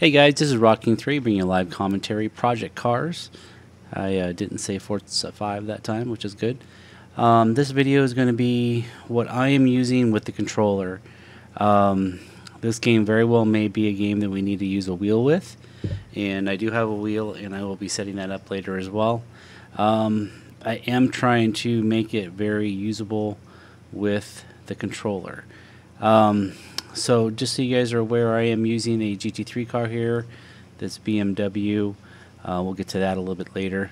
Hey guys, this is Rocking3 bringing you live commentary, Project Cars. I didn't say Forza 5 that time, which is good. This video is going to be what I am using with the controller. This game very well may be a game that we need to use a wheel with, and I do have a wheel and I will be setting that up later as well. I am trying to make it very usable with the controller. So just so you guys are aware, I am using a GT3 car here. That's BMW. We'll get to that a little bit later.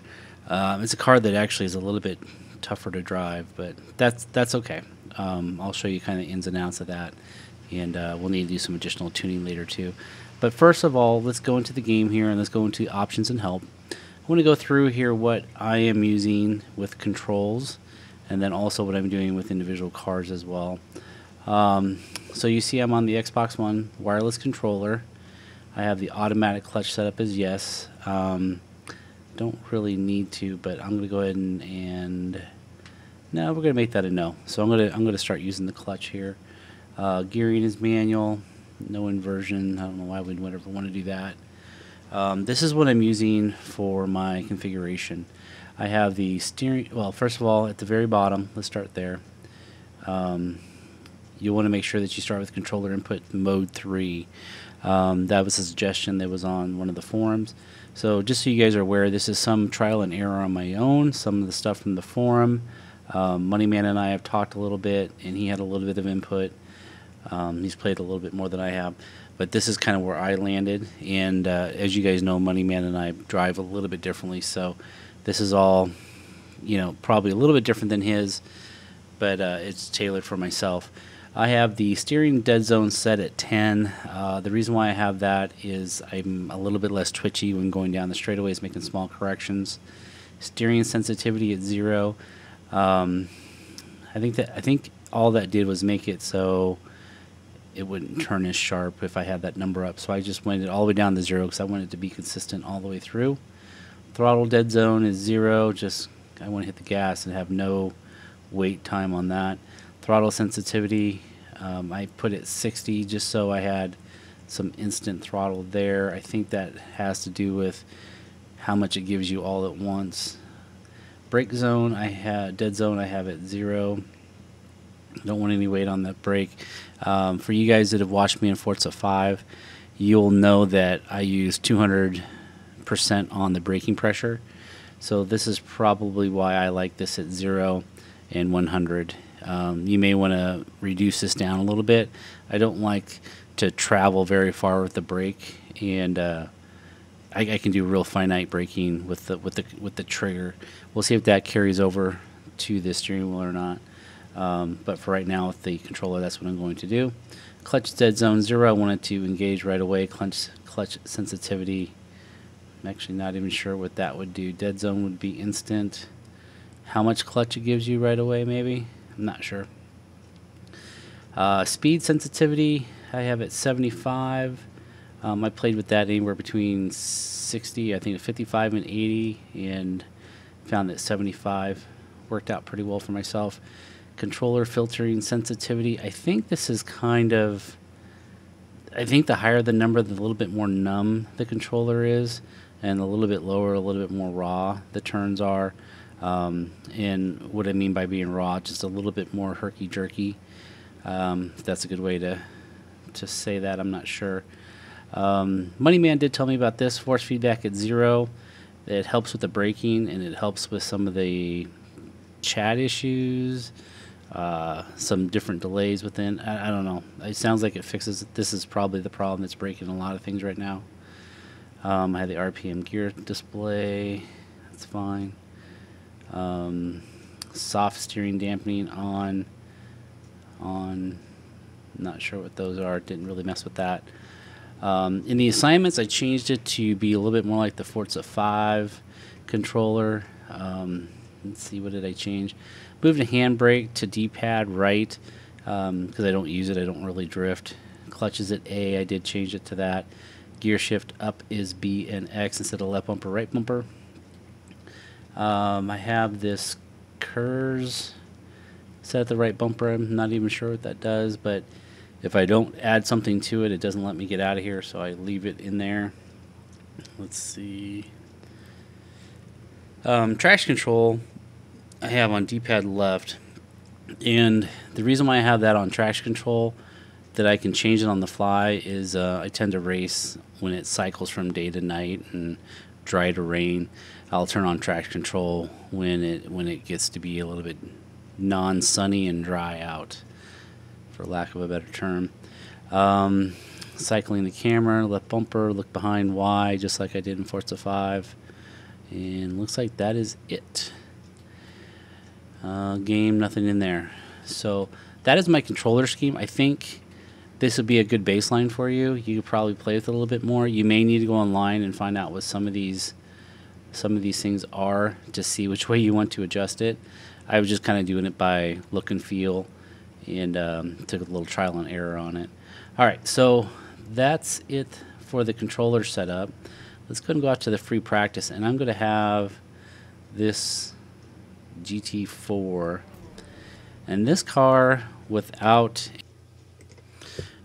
It's a car that actually is a little bit tougher to drive, but that's okay. I'll show you kind of ins and outs of that, and we'll need to do some additional tuning later too. But first of all, let's go into the game here and let's go into options and help. I want to go through here what I am using with controls, and then also what I'm doing with individual cars as well. So you see I'm on the Xbox One wireless controller. I have the automatic clutch set up as yes. Don't really need to, but I'm going to go ahead and no, we're going to make that a no. So I'm going to start using the clutch here. Gearing is manual, no inversion. I don't know why we'd ever want to do that. This is what I'm using for my configuration. I have the steering. Well, first of all, at the very bottom, let's start there. You want to make sure that you start with controller input mode 3. That was a suggestion that was on one of the forums. So just so you guys are aware, this is some trial and error on my own, some of the stuff from the forum. Moneyman and I have talked a little bit, and he had a little bit of input. He's played a little bit more than I have, but this is kind of where I landed. And as you guys know, Moneyman and I drive a little bit differently, so this is all, probably a little bit different than his, but it's tailored for myself. I have the steering dead zone set at 10. The reason why I have that is I'm a little bit less twitchy when going down the straightaways, making small corrections. Steering sensitivity at 0. I think all that did was make it so it wouldn't turn as sharp if I had that number up. So I just went it all the way down to 0 because I want it to be consistent all the way through. Throttle dead zone is 0. Just I want to hit the gas and have no wait time on that. Throttle sensitivity, I put it 60 just so I had some instant throttle there. I think that has to do with how much it gives you all at once. Brake zone, dead zone, I have at 0. Don't want any weight on that brake. For you guys that have watched me in Forza 5, you'll know that I use 200% on the braking pressure. So this is probably why I like this at 0 and 100. You may want to reduce this down a little bit. I don't like to travel very far with the brake, and I can do real finite braking with the trigger. We'll see if that carries over to the steering wheel or not. But for right now, with the controller, that's what I'm going to do. Clutch dead zone 0. I wanted to engage right away. Clutch sensitivity. I'm actually not even sure what that would do. Dead zone would be instant. How much clutch it gives you right away, maybe? I'm not sure. Speed sensitivity, I have it 75. I played with that anywhere between 60, I think 55 and 80, and found that 75 worked out pretty well for myself. Controller filtering sensitivity, I think this is I think the higher the number, the little bit more numb the controller is, and a little bit lower, a little bit more raw the turns are. And what I mean by being raw, just a little bit more herky-jerky. If that's a good way to say that, I'm not sure. Moneyman did tell me about this. Force feedback at 0. It helps with the braking, and it helps with some of the chat issues, some different delays within. I don't know. It sounds like it fixes it. This is probably the problem that's breaking a lot of things right now. I have the RPM gear display. That's fine. Soft steering dampening on, not sure what those are, didn't really mess with that. In the assignments, I changed it to be a little bit more like the Forza 5 controller. Let's see, what did I change? Moved the handbrake to D-pad right, because I don't use it, I don't really drift. Clutch is at A, I did change it to that. Gear shift up is B and X instead of left bumper, right bumper. I have this KERS set at the right bumper. I'm not even sure what that does, but If I don't add something to it, it doesn't let me get out of here, so I leave it in there. Let's see. Traction control I have on D-pad left, and the reason why I have that on traction control that I can change it on the fly is I tend to race when it cycles from day to night and dry to rain. I'll turn on traction control when it gets to be a little bit non-sunny and dry out, for lack of a better term. Cycling the camera, left bumper, look behind Y, just like I did in Forza 5. And looks like that is it. Game, nothing in there. So that is my controller scheme. I think this would be a good baseline for you. You could probably play with it a little bit more. You may need to go online and find out what some of these things are to see which way you want to adjust it. I was just kind of doing it by look and feel, and took a little trial and error on it. All right, so that's it for the controller setup. Let's go and go out to the free practice, and I'm going to have this GT4 and this car without.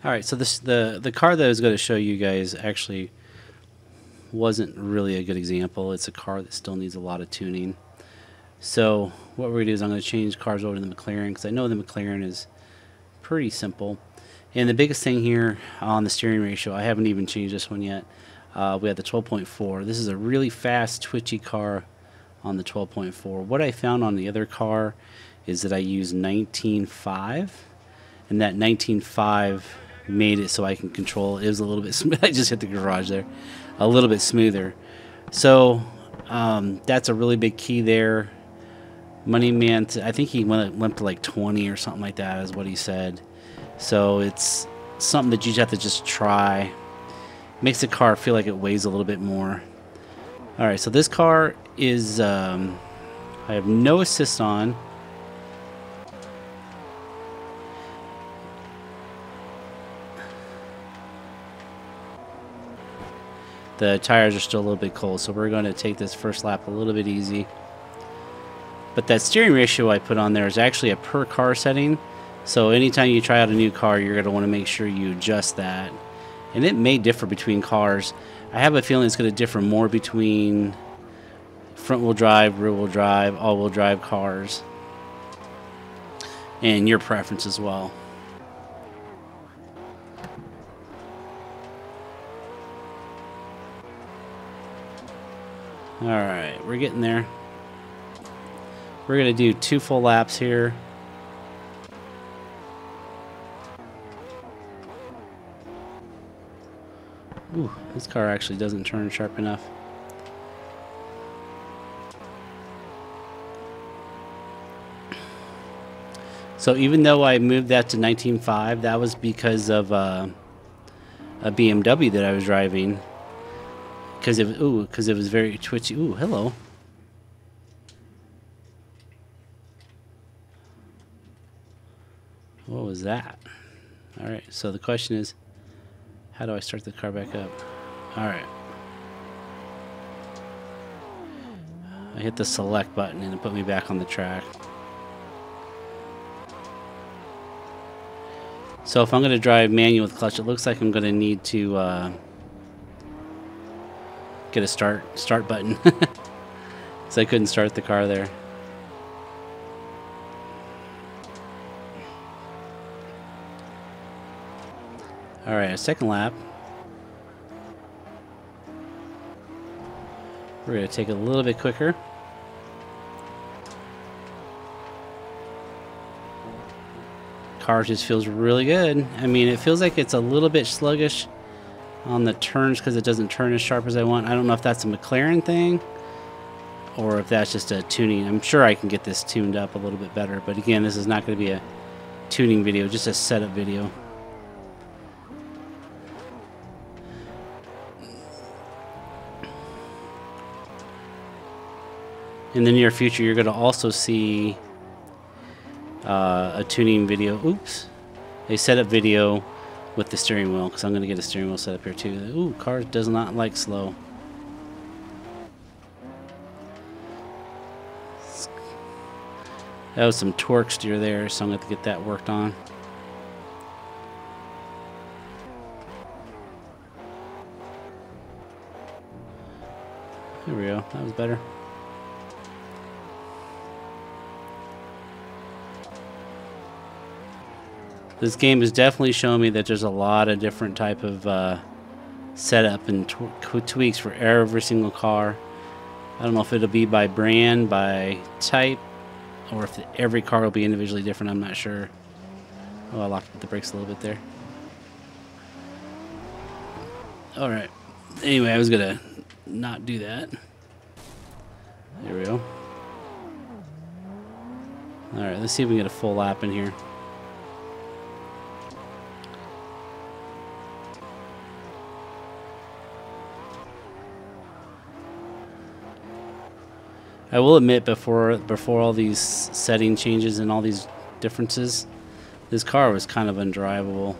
All right, so the car that I was going to show you guys actually wasn't really a good example. It's a car that still needs a lot of tuning. So what we're going to do is I'm going to change cars over to the McLaren, because I know the McLaren is pretty simple. And the biggest thing here on the steering ratio, I haven't even changed this one yet. We have the 12.4. This is a really fast, twitchy car on the 12.4. What I found on the other car is that I used 19.5, and that 19.5 made it so I can control. It was a little bit smooth. I just hit the garage there. A little bit smoother. So that's a really big key there. Money Man, I think he went to like 20 or something like that is what he said. So it's something that you just have to just try. Makes the car feel like it weighs a little bit more. All right, so this car is, I have no assist on. The tires are still a little bit cold, so we're going to take this first lap a little bit easy. But that steering ratio I put on there is actually a per car setting. So anytime you try out a new car, you're going to want to make sure you adjust that. And it may differ between cars. I have a feeling it's going to differ more between front-wheel drive, rear-wheel drive, all-wheel drive cars. And your preference as well. Alright, we're getting there. We're going to do 2 full laps here. Ooh, this car actually doesn't turn sharp enough. So even though I moved that to 19.5, that was because of a BMW that I was driving. Because it was very twitchy. Ooh, hello. What was that? All right. So the question is, how do I start the car back up? All right. I hit the select button and it put me back on the track. So if I'm going to drive manual with clutch, it looks like I'm going to need to get a start button. So I couldn't start the car there. All right, a second lap. We're going to take it a little bit quicker. Car just feels really good. I mean, it feels like it's a little bit sluggish on the turns because it doesn't turn as sharp as I want. I don't know if that's a McLaren thing or if that's just a tuning. I'm sure I can get this tuned up a little bit better, but again, this is not going to be a tuning video, just a setup video. In the near future, you're going to also see a tuning video. Oops. A setup video with the steering wheel, because I'm going to get a steering wheel set up here too. Ooh, car does not like slow. That was some torque steer there, so I'm going to have to get that worked on. There we go. That was better. This game is definitely showing me that there's a lot of different type of setup and tweaks for every single car. I don't know if it'll be by brand, by type, or if every car will be individually different. I'm not sure. Oh, I locked the brakes a little bit there. All right. Anyway, I was gonna not do that. There we go. All right, let's see if we can get a full lap in here. I will admit, before all these setting changes and all these differences, this car was kind of undrivable.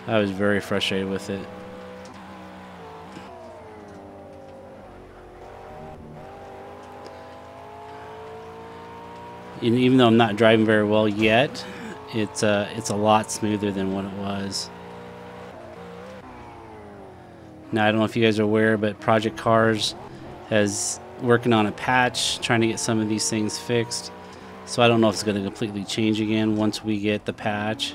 I was very frustrated with it. And even though I'm not driving very well yet, it's a lot smoother than what it was. Now, I don't know if you guys are aware, but Project Cars has working on a patch trying to get some of these things fixed. So I don't know if it's going to completely change again once we get the patch.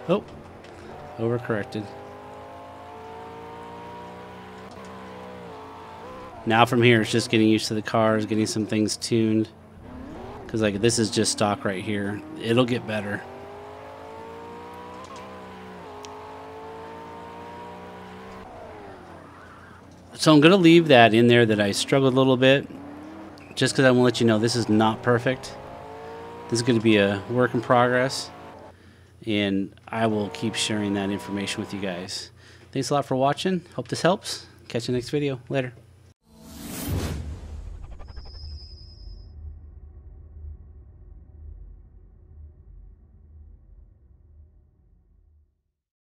Oh, overcorrected. Now from here, it's just getting used to the cars, getting some things tuned. Because like this is just stock right here. It'll get better. So I'm going to leave that in there that I struggled a little bit. Just because I want to let you know this is not perfect. This is going to be a work in progress. And I will keep sharing that information with you guys. Thanks a lot for watching. Hope this helps. Catch you next video. Later.